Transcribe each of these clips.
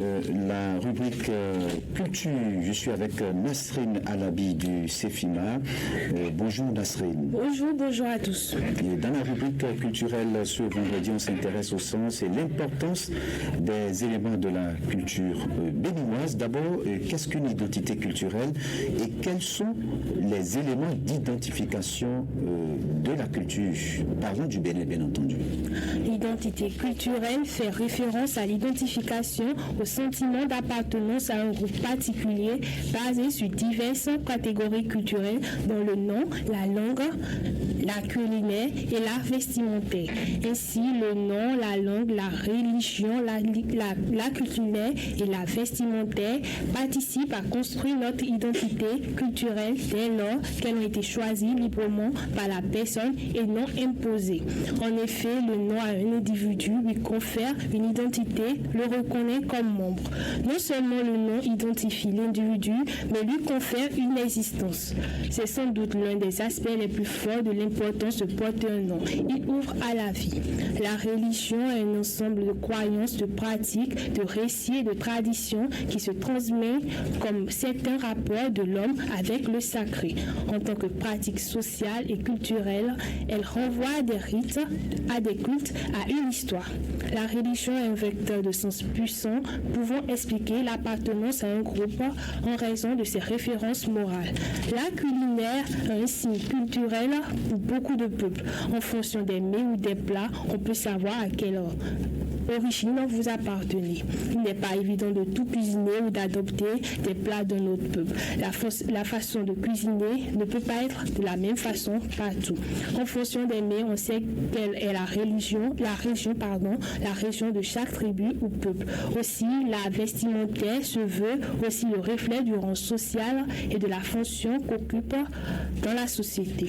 La rubrique culture. Je suis avec Nasrine Alabi du CEFIMA. Bonjour Nasrine. Bonjour à tous. Et dans la rubrique culturelle, ce vendredi, on s'intéresse au sens et l'importance des éléments de la culture béninoise. D'abord, qu'est-ce qu'une identité culturelle et quels sont les éléments d'identification de la culture? Parlons du Bénin, bien entendu. L'identité culturelle fait référence à l'identification au sentiment d'appartenance à un groupe particulier basé sur diverses catégories culturelles dont le nom, la langue, la culinaire et l'art vestimentaire. Ainsi, le nom, la langue, la religion, la culinaire et la vestimentaire participent à construire notre identité culturelle dès lors qu'elles ont été choisies librement par la personne et non imposées. En effet, le nom à un individu lui confère une identité, le reconnaît comme membre. Non seulement le nom identifie l'individu, mais lui confère une existence. C'est sans doute l'un des aspects les plus forts de l'importance de porter un nom. Il ouvre à la vie. La religion est un ensemble de croyances, de pratiques, de récits et de traditions qui se transmet comme certains rapports de l'homme avec le sacré. En tant que pratique sociale et culturelle, elle renvoie à des rites, à des cultes, à une histoire. La religion est un vecteur de sens puissant pouvant expliquer l'appartenance à un groupe en raison de ses références morales. La culinaire est un signe culturel pour beaucoup de peuples. En fonction des mets ou des plats, on peut savoir à quelle origine vous appartenez. Il n'est pas évident de tout cuisiner ou d'adopter des plats d'un autre peuple. La façon de cuisiner ne peut pas être de la même façon partout. En fonction des mets, on sait quelle est la région de chaque tribu ou peuple. Aussi, la vestimentaire se veut aussi le reflet du rang social et de la fonction qu'occupe dans la société.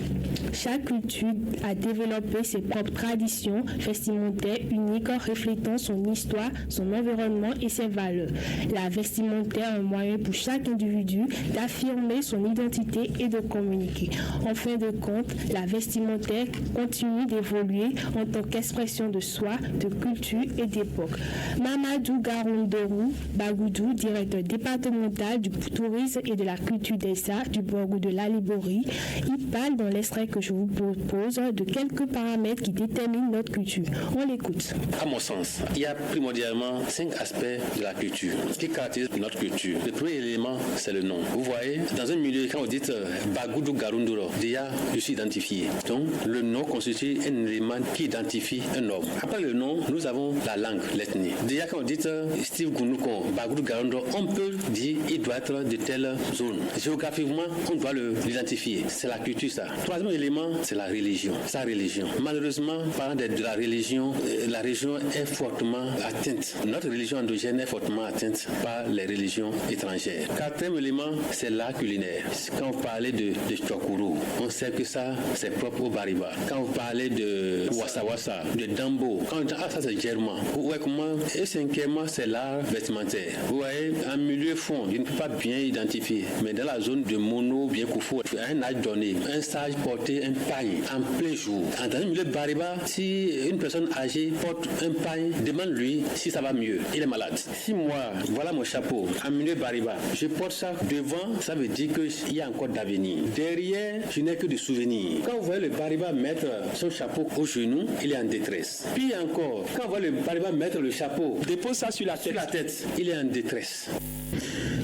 Chaque culture a développé ses propres traditions vestimentaires uniques reflétant son histoire, son environnement et ses valeurs. La vestimentaire est un moyen pour chaque individu d'affirmer son identité et de communiquer. En fin de compte, la vestimentaire continue d'évoluer en tant qu'expression de soi, de culture et d'époque. Mamadou Garounderou Bagoudou, directeur départemental du tourisme et de la culture des arts du Borgou de l'Alibori, il parle dans l'extrait que je vous propose de quelques paramètres qui déterminent notre culture. On l'écoute. À mon sens, il y a primordialement 5 aspects de la culture qui caractérisent notre culture. Le premier élément, c'est le nom. Vous voyez, dans un milieu, quand vous dites Bagoudou Garounduro, déjà, je suis identifié. Donc, le nom constitue un élément qui identifie un homme. Après le nom, nous avons la langue, l'ethnie. Déjà, quand vous dites Steve Gounouko, Bagoudou Garounduro, on peut dire qu'il doit être de telle zone. Géographiquement, on doit l'identifier. C'est la culture, ça. Troisième élément, c'est la religion. Sa religion. Malheureusement, parlant de la religion est fortement atteinte. Notre religion endogène est fortement atteinte par les religions étrangères. Quatrième élément, c'est l'art culinaire. Quand vous parlez de Chokuru, on sait que ça, c'est propre au Bariba. Quand vous parlez de Wassa Wassa, de Dambo, quand on dit ça c'est germain. Vous voyez comment? Et cinquièmement, c'est l'art vestimentaire. Vous voyez, en milieu fond, je ne peux pas bien identifier, mais dans la zone de Mono, bien Koufou, à un âge donné, un sage portait un pagne en plein jour. Dans un milieu de Bariba, si une personne âgée porte un pagne, demande-lui si ça va mieux. Il est malade. Si moi, voilà mon chapeau, en milieu de Bariba, je porte ça devant, ça veut dire qu'il y a encore d'avenir. Derrière, je n'ai que des souvenirs. Quand vous voyez le Bariba mettre son chapeau au genou, il est en détresse. Puis encore, quand vous voyez le Bariba mettre le chapeau, dépose ça sur la tête, il est en détresse.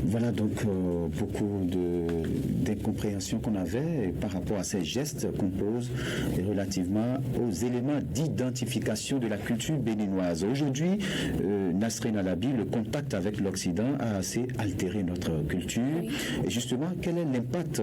Voilà donc beaucoup d'incompréhension qu'on avait par rapport à ces gestes qu'on pose relativement aux éléments d'identification de la culture béninoise. Aujourd'hui, Nasrine Alabi, le contact avec l'Occident a assez altéré notre culture. Oui. Et justement, quel est l'impact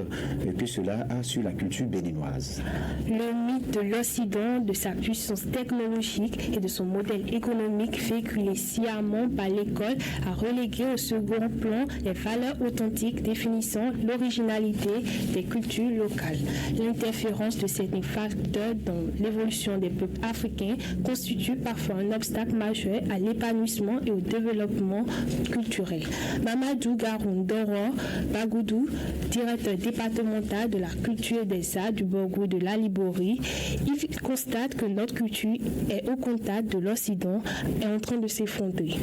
que cela a sur la culture béninoise? Le mythe de l'Occident, de sa puissance technologique et de son modèle économique véhiculé sciemment par l'école a relégué au second plan les valeurs authentiques définissant l'originalité des cultures locales. L'interférence de ces facteurs dans l'évolution des peuples africains constitue parfois un obstacle obstacle majeur à l'épanouissement et au développement culturel. Mamadou Garoundoro Bagoudou, directeur départemental de la culture et des arts du Borgou de la Liborie, il constate que notre culture est au contact de l'Occident et en train de s'effondrer.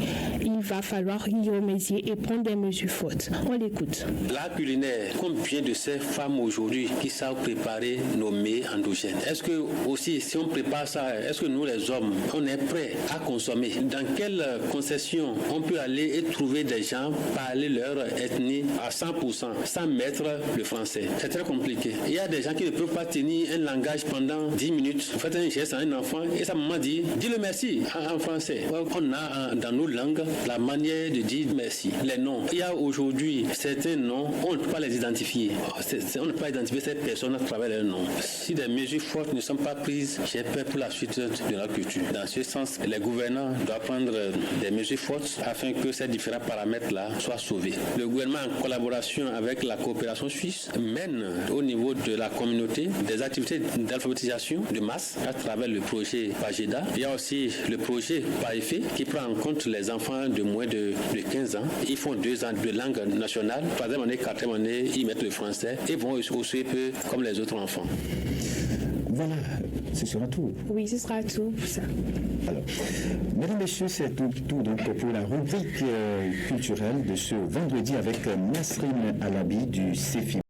Il va falloir y remédier et prendre des mesures fortes. On l'écoute. L'art culinaire, combien de ces femmes aujourd'hui qui savent préparer nos mets endogènes? Est-ce que aussi, si on prépare ça, est-ce que nous les hommes, on est prêts à consommer? Dans quelle concession on peut aller et trouver des gens parler leur ethnie à 100% sans mettre le français? C'est très compliqué. Il y a des gens qui ne peuvent pas tenir un langage pendant 10 minutes. Vous faites un geste à un enfant et sa maman dit le merci en français. On a dans nos langues la manière de dire merci. Les noms. Il y a aujourd'hui certains noms, on ne peut pas les identifier. On ne peut pas identifier ces personnes à travers leurs noms. Si des mesures fortes ne sont pas prises, j'ai peur pour la suite de la culture. Dans ce sens, les gouvernants doivent prendre des mesures fortes afin que ces différents paramètres-là soient sauvés. Le gouvernement, en collaboration avec la coopération suisse, mène au niveau de la communauté des activités d'alphabétisation de masse à travers le projet Pageda. Il y a aussi le projet PAEFE qui prend en compte les enfants de moins de 15 ans. Ils font 2 ans de langue nationale. Troisième année, quatrième année, ils mettent le français et vont aussi peu comme les autres enfants. Voilà, ce sera tout. Oui, ce sera tout pour ça. Alors, mesdames, messieurs, c'est tout donc pour la rubrique culturelle de ce vendredi avec Nasrine Alabi du CEFI.